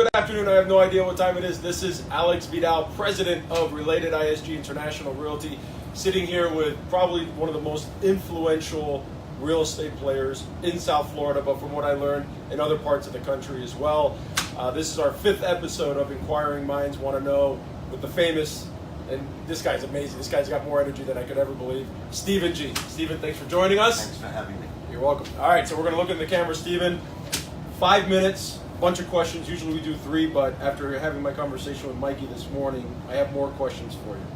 Good afternoon. I have no idea what time it is. This is Alex Vidal, president of Related ISG International Realty, sitting here with probably one of the most influential real estate players in South Florida, but from what I learned, in other parts of the country as well. This is our 5th episode of Inquiring Minds Want to Know with the famous, and this guy's amazing. This guy's got more energy than I could ever believe, Stephen G. Stephen, thanks for joining us. Thanks for having me. You're welcome. All right, so we're going to look in the camera, Stephen. 5 minutes. Bunch of questions. Usually we do 3, but after having my conversation with Mikey this morning, I have more questions for you.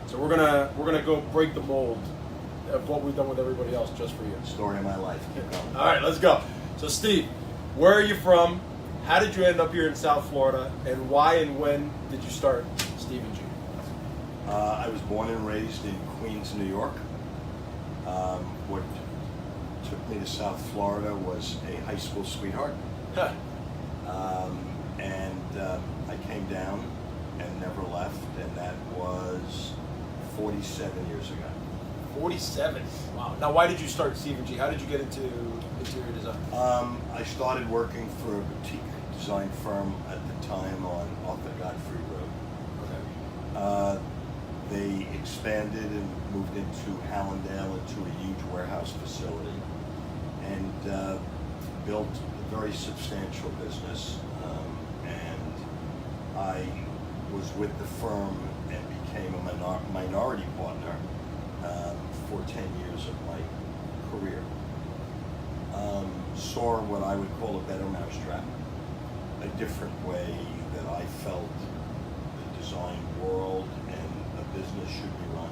So we're gonna go break the mold of what we've done with everybody else just for you. Story of my life. Keep going. All right, let's go. So Steve, where are you from? How did you end up here in South Florida? And why and when did you start Stephen G? I was born and raised in Queens, New York. What took me to South Florida was a high school sweetheart. Huh. I came down and never left, and that was 47 years ago. 47. Wow. Now, why did you start Stephen G? How did you get into interior design? I started working for a boutique design firm at the time on Arthur Godfrey Road. Okay. They expanded and moved into Hallandale, into a huge warehouse facility, and built a very substantial business. And I was with the firm and became a minority partner for 10 years of my career. Saw what I would call a better mousetrap, a different way that I felt the design world and a business should be run.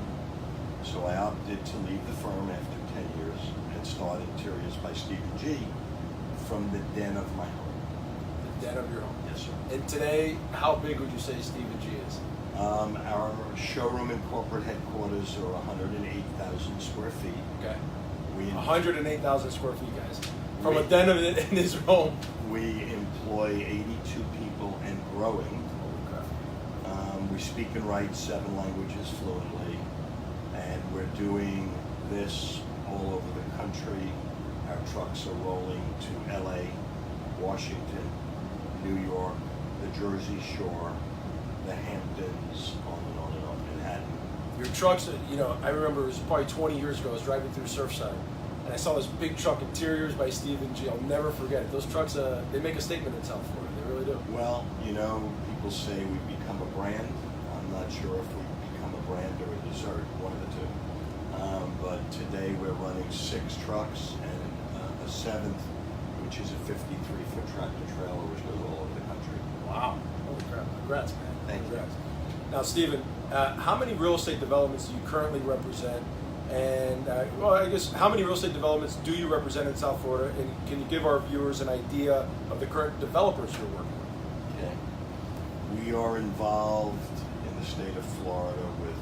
So I opted to leave the firm after 10 years and start Interiors by Stephen G from the den of my home. The den of your home. Yes, sir. And today, how big would you say Stephen G is? Our showroom and corporate headquarters are 108,000 square feet. Okay. 108,000 square feet, guys. From a den in his home. We employ 82 people and growing. Okay. We speak and write 7 languages fluently, and we're doing this all over the country. Our trucks are rolling to LA, Washington, New York, the Jersey Shore, the Hamptons, on and on and on, Manhattan. Your trucks, I remember it was probably 20 years ago, I was driving through Surfside, and I saw this big truck, Interiors by Stephen G. I'll never forget it. Those trucks, they make a statement in South Florida. They really do. Well, people say we've become a brand. I'm not sure if we've become a brand or a dessert, one of the two. But today we're running 6 trucks and a 7th, which is a 53-foot tractor trailer, which goes all over the country. Wow. Holy crap. Congrats, man. Thank you. Congrats. Now, Stephen, how many real estate developments do you currently represent? And, I guess, how many real estate developments do you represent in South Florida? And can you give our viewers an idea of the current developers you're working with? Okay. We are involved in the state of Florida with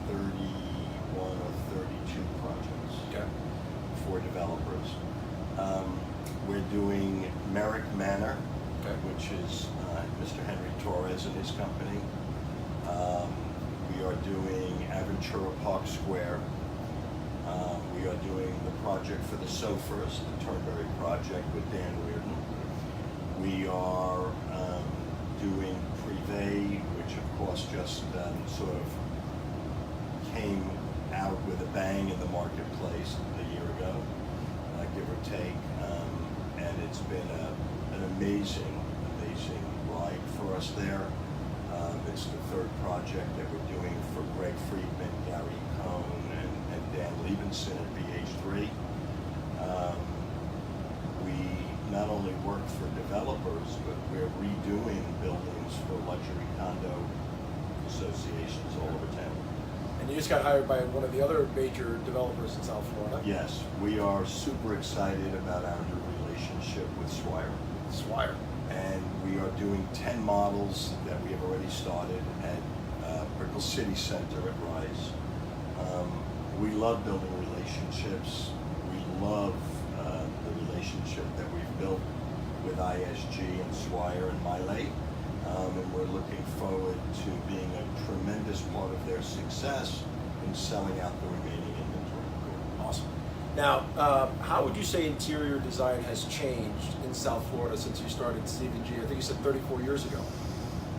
31 or 32 projects. Okay. For developers. We're doing Merrick Manor, Okay. which is Mr. Henry Torres and his company. We are doing Aventura Park Square. We are doing the project for the Sofas, the Turnberry project with Dan Reardon. We are doing Privé, which of course just sort of came out with a bang in the marketplace a year ago, give or take. And it's been an amazing ride for us there. It's the 3rd project that we're doing for Greg Friedman, Gary Cohn, and Dan Liebenson at BH3. We not only work for developers, but we're redoing buildings for luxury condo associations all over town. And you just got hired by one of the other major developers in South Florida. Yes, we are super excited about our new relationship with Swire. Swire. And we are doing 10 models that we have already started at Brickell City Center at Rise. We love building relationships. We love the relationship that we've built with ISG and Swire and Miley. And we're looking forward to being a tremendous part of their success in selling out the remaining inventory. Awesome. Now, how would you say interior design has changed in South Florida since you started Stephen G? I think you said 34 years ago.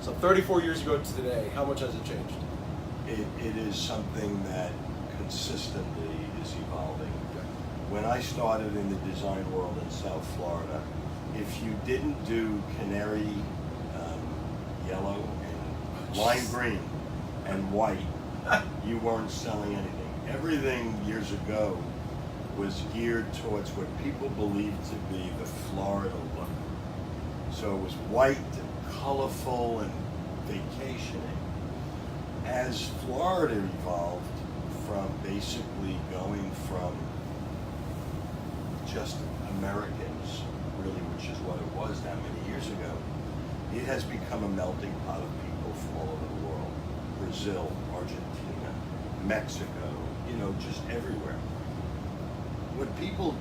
So 34 years ago to today, how much has it changed? It is something that consistently is evolving. When I started in the design world in South Florida, if you didn't do canary yellow and lime green and white, you weren't selling anything. Everything years ago was geared towards what people believed to be the Florida look. So it was white and colorful and vacationing. As Florida evolved from basically going from just Americans, really, which is what it was that many years ago, it has become a melting pot of people from all over the world. Brazil, Argentina, Mexico, just everywhere. What people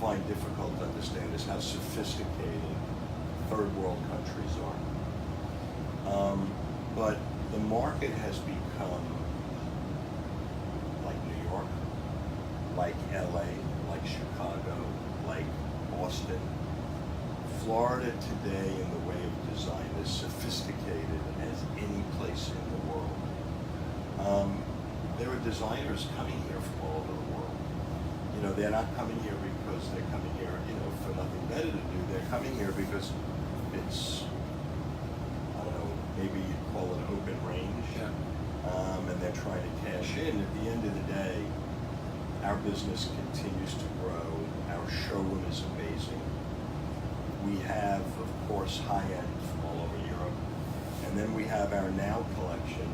find difficult to understand is how sophisticated third world countries are. But the market has become like New York, like LA, like Chicago, like Boston. Florida today in the way of design is sophisticated as any place in the world. There are designers coming here from all over the world. They're not coming here because they're coming here, for nothing better to do. They're coming here because it's, I don't know, maybe you'd call it open range. Yeah. And they're trying to cash in. At the end of the day, our business continues to grow. Our showroom is amazing. We have, of course, high-end from all over Europe. And then we have our Now collection,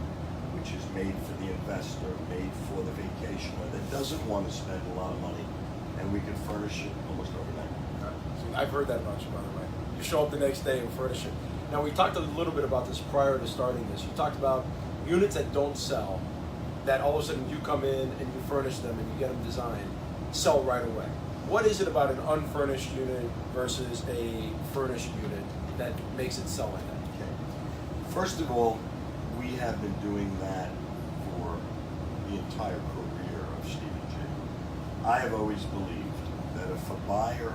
which is made for the investor, made for the vacationer that doesn't want to spend a lot of money, and we can furnish it almost overnight. See, I've heard that about you, by the way. You show up the next day and furnish it. Now, we talked a little bit about this prior to starting this. You talked about units that don't sell, that all of a sudden you come in and you furnish them and you get them designed, sell right away. What is it about an unfurnished unit versus a furnished unit that makes it sell like that? Okay. First of all, we have been doing that for the entire career of Stephen G. I have always believed that if a buyer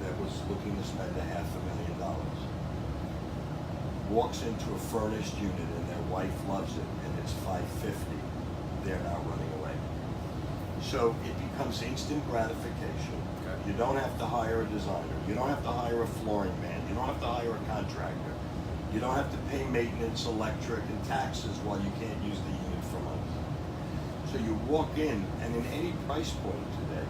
that was looking to spend $500,000 walks into a furnished unit and their wife loves it and it's $550, they're not running away. So it becomes instant gratification. Okay. You don't have to hire a designer. You don't have to hire a flooring man. You don't have to hire a contractor. You don't have to pay maintenance, electric, and taxes while you can't use the unit for months. So you walk in, and in any price point today,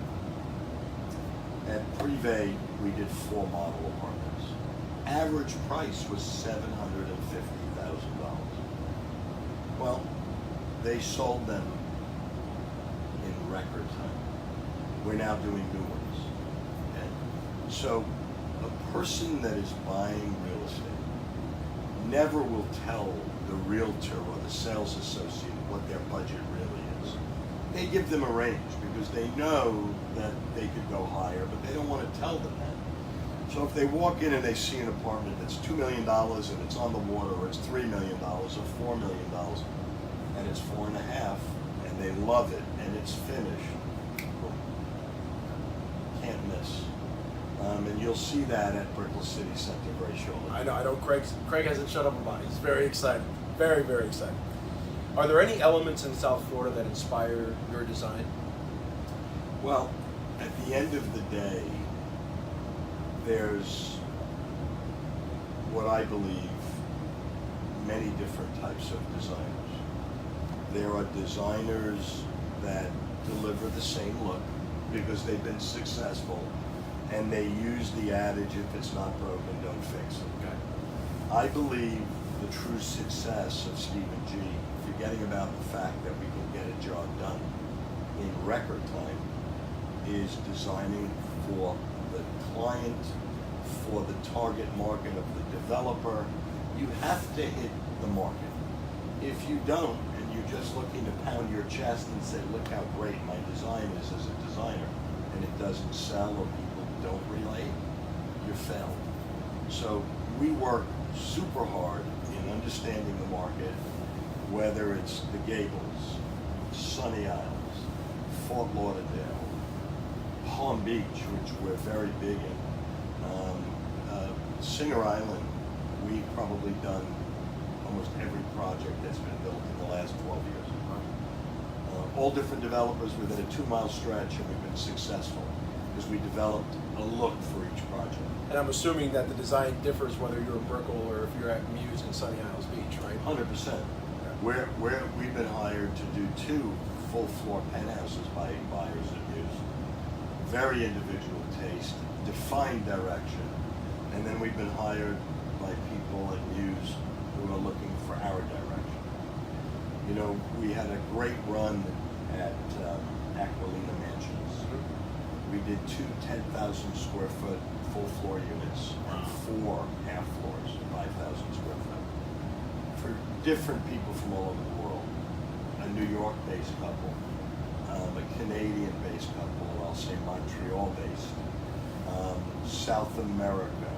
at Privé, we did 4 model apartments. Average price was $750,000. Well, they sold them in record time. We're now doing new ones. Okay? So a person that is buying real estate never will tell the realtor or the sales associate what their budget really is. They give them a range because they know that they could go higher, but they don't want to tell them that. So if they walk in and they see an apartment that's $2 million and it's on the water, or it's $3 million or $4 million, and it's 4.5, and they love it and it's finished, boom. Can't miss. And you'll see that at Brickell City Center very shortly. I know. Craig hasn't shut up about it. He's very excited. Very, very excited. Are there any elements in South Florida that inspire your design? Well, at the end of the day, there's what I believe many different types of designers. There are designers that deliver the same look because they've been successful, and they use the adage, if it's not broken, don't fix it. Okay. I believe the true success of Stephen G, forgetting about the fact that we can get a job done in record time, is designing for the client, for the target market of the developer. You have to hit the market. If you don't, and you're just looking to pound your chest and say, look how great my design is as a designer, and it doesn't sell or people don't relate, you failed. So we work super hard in understanding the market, whether it's the Gables, Sunny Isles, Fort Lauderdale, Palm Beach, which we're very big in. Singer Island, we've probably done almost every project that's been built in the last 12 years. All different developers within a 2-mile stretch, and we've been successful because we developed a look for each project. And I'm assuming that the design differs whether you're in Brickell or if you're at Muse in Sunny Isles Beach, right? 100%. We've been hired to do 2 full floor penthouses by buyers at Muse. Very individual taste, defined direction, and then we've been hired by people at Muse who are looking for our direction. You know, we had a great run at Aquilina Mansions. We did 2 10,000 square foot full floor units and 4 half floors, 5,000 square foot, for different people from all over the world. A New York-based couple, a Canadian-based couple, or I'll say Montreal-based, South America,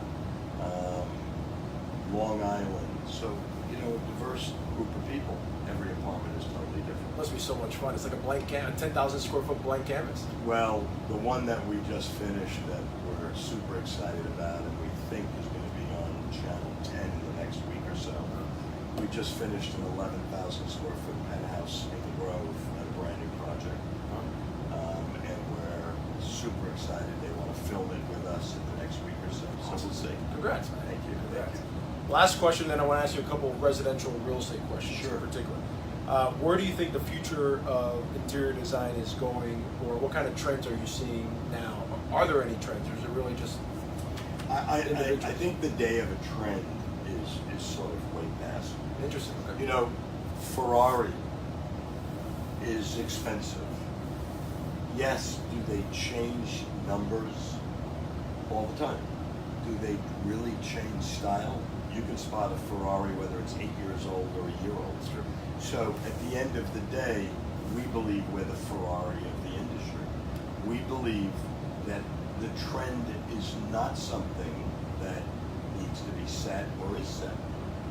Long Island. So, you know, a diverse group of people. Every apartment is totally different. Must be so much fun. It's like a blank 10,000 square foot blank canvas. Well, the one that we just finished that we're super excited about and we think is going to be on Channel 10 in the next week or so. We just finished an 11,000 square foot penthouse in the Grove at a brand new project. And we're super excited. They want to film it with us in the next week or so. So we'll see. Congrats, man. Thank you. Congrats. Last question, then I want to ask you a couple of residential real estate questions Sure. in particular. Where do you think the future of interior design is going, or what kind of trends are you seeing now? Are there any trends, or is it really just I think the day of a trend is sort of way past. interesting? Okay. You know, Ferrari is expensive. Yes, do they change numbers all the time? Do they really change style? You can spot a Ferrari whether it's 8 years old or a year old. So at the end of the day, we believe we're the Ferrari of the industry. We believe that the trend is not something that needs to be set or is set.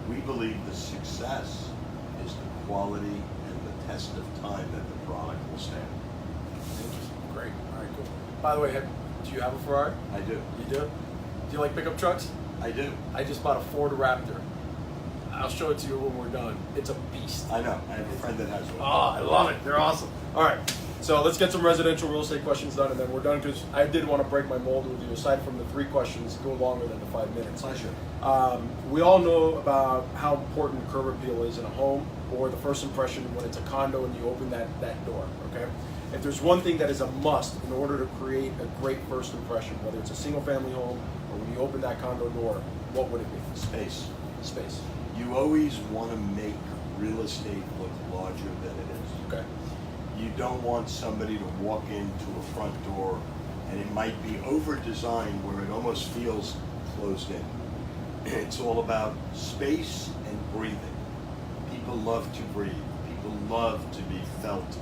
We believe the success is the quality and the test of time that the product will stand. Interesting. Great. All right, cool. By the way, do you have a Ferrari? I do. You do? Do you like pickup trucks? I do. I just bought a Ford Raptor. I'll show it to you when we're done. It's a beast. I know. I have a friend that has one. Oh, I love it. They're awesome. All right. So let's get some residential real estate questions done, and then we're done because I did want to break my mold with you. Aside from the 3 questions, go longer than the 5 minutes. Pleasure. We all know about how important curb appeal is in a home, or the first impression when it's a condo and you open that door. Okay. If there's one thing that is a must in order to create a great first impression, whether it's a single-family home or when you open that condo door, what would it be? Space. Space. You always want to make real estate look larger than it is. Okay. You don't want somebody to walk into a front door and it might be over-designed where it almost feels closed in. It's all about space and breathing. People love to breathe. People love to be felt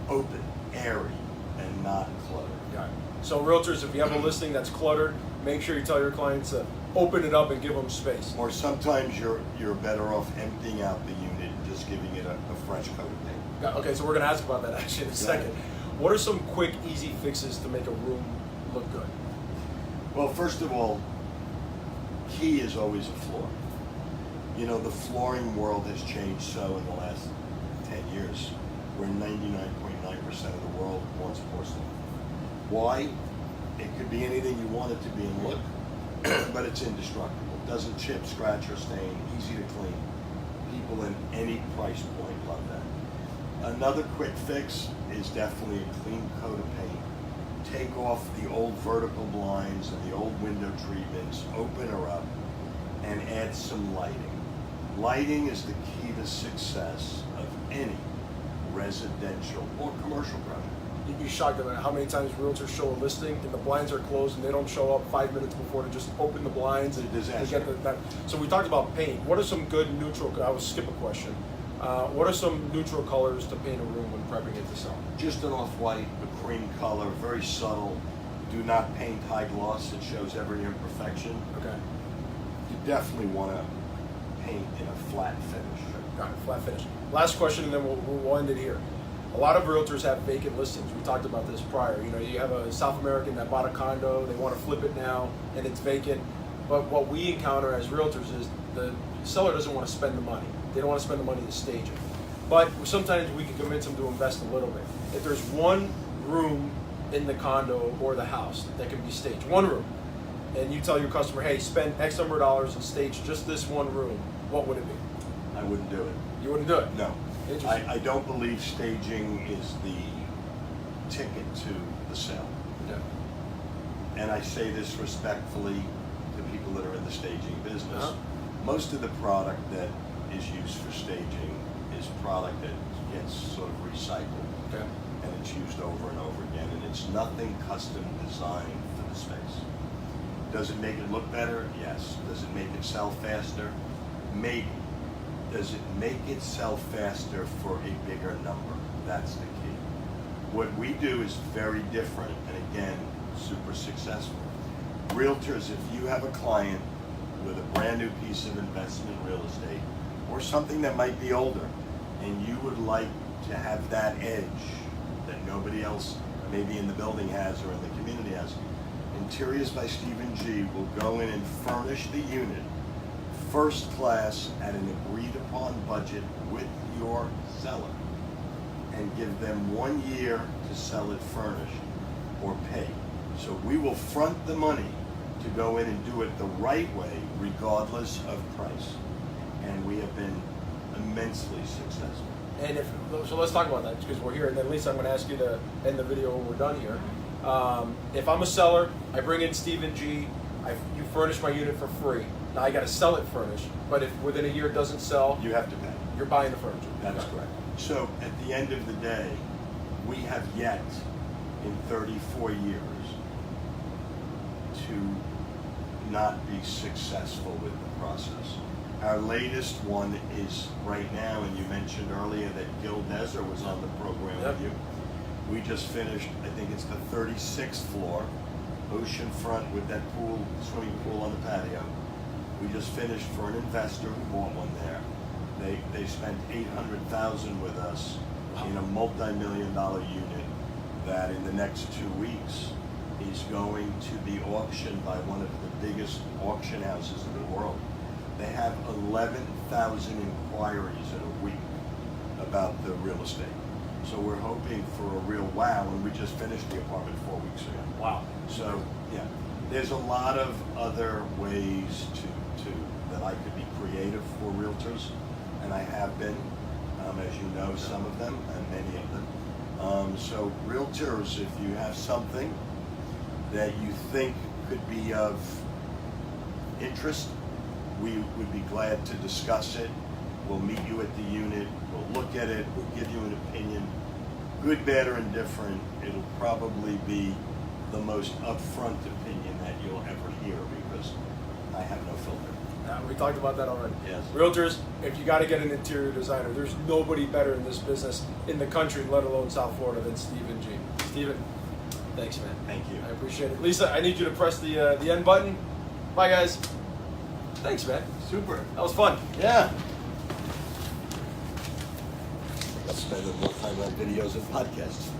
open, airy, and not cluttered. Got it. So realtors, if you have a listing that's cluttered, make sure you tell your clients to open it up and give them space. Or sometimes you're better off emptying out the unit and just giving it a fresh coat of paint. Okay, so we're going to ask about that actually in a second. What are some quick, easy fixes to make a room look good? Well, first of all, key is always a floor. You know, the flooring world has changed so in the last 10 years, where 99.9% of the world wants porcelain. Why? It could be anything you want it to be in look, but it's indestructible. Doesn't chip, scratch, or stain, easy to clean. People in any price point love that. Another quick fix is definitely a clean coat of paint. Take off the old vertical blinds and the old window treatments, open her up, and add some lighting. Lighting is the key to success of any residential or commercial project. You'd be shocked about how many times realtors show a listing and the blinds are closed and they don't show up 5 minutes before to just open the blinds and It's a disaster. get that. So we talked about paint. What are some good neutral? I will skip a question. What are some neutral colors to paint a room when prepping it to sell? Just an off-white, a cream color, very subtle. Do not paint high gloss. It shows every imperfection. Okay. You definitely want to paint in a flat finish. Got it. Flat finish. Last question, and then we'll end it here. A lot of realtors have vacant listings. We talked about this prior. You know, you have a South American that bought a condo, they want to flip it now, and it's vacant. But what we encounter as realtors is the seller doesn't want to spend the money. They don't want to spend the money to stage it. But sometimes we can convince them to invest a little bit. If there's one room in the condo or the house that can be staged, one room, and you tell your customer, hey, spend X number of dollars and stage just this one room, what would it be? I wouldn't do it. You wouldn't do it? No. Interesting. I don't believe staging is the ticket to the sale. Yeah. And I say this respectfully to people that are in the staging business. Uh-huh. Most of the product that is used for staging is product that gets sort of recycled. Okay. And it's used over and over again, and it's nothing custom designed for the space. Does it make it look better? Yes. Does it make it sell faster? Maybe. Does it make it sell faster for a bigger number? That's the key. What we do is very different, and again, super successful. Realtors, if you have a client with a brand new piece of investment real estate, or something that might be older, and you would like to have that edge that nobody else maybe in the building has or in the community has, Interiors by Stephen G will go in and furnish the unit first class at an agreed upon budget with your seller, and give them 1 year to sell it furnished or pay. So we will front the money to go in and do it the right way regardless of price. And we have been immensely successful. And so let's talk about that because we're here, and then Lisa, I'm going to ask you to end the video when we're done here. If I'm a seller, I bring in Stephen G, you furnish my unit for free. Now I got to sell it furnished, but if within a year it doesn't sell, You have to pay. you're buying the furniture. That's Okay. correct. So at the end of the day, we have yet in 34 years to not be successful with the process. Our latest one is right now, and you mentioned earlier that Gil Deser was on the program Yep. with you. We just finished, I think it's the 36th floor, oceanfront with that pool, swimming pool on the patio. We just finished for an investor who bought one there. They spent $800,000 with us in a multi-million-dollar unit that in the next 2 weeks is going to be auctioned by one of the biggest auction houses in the world. They have 11,000 inquiries in a week about the real estate. So we're hoping for a real wow, and we just finished the apartment 4 weeks ago. Wow. So yeah, there's a lot of other ways to that I could be creative for realtors, and I have been, as you know, some of them and many of them. So realtors, if you have something that you think could be of interest, we would be glad to discuss it. We'll meet you at the unit, we'll look at it, we'll give you an opinion, good, bad, or indifferent. It'll probably be the most upfront opinion that you'll ever hear because I have no filter. We talked about that already. Yes. Realtors, if you got to get an interior designer, there's nobody better in this business in the country, let alone South Florida, than Stephen G. Stephen, thanks, man. Thank you. I appreciate it. Lisa, I need you to press the end button. Bye, guys. Thanks, man. Super. That was fun. Yeah. I'll spend more time on videos and podcasts.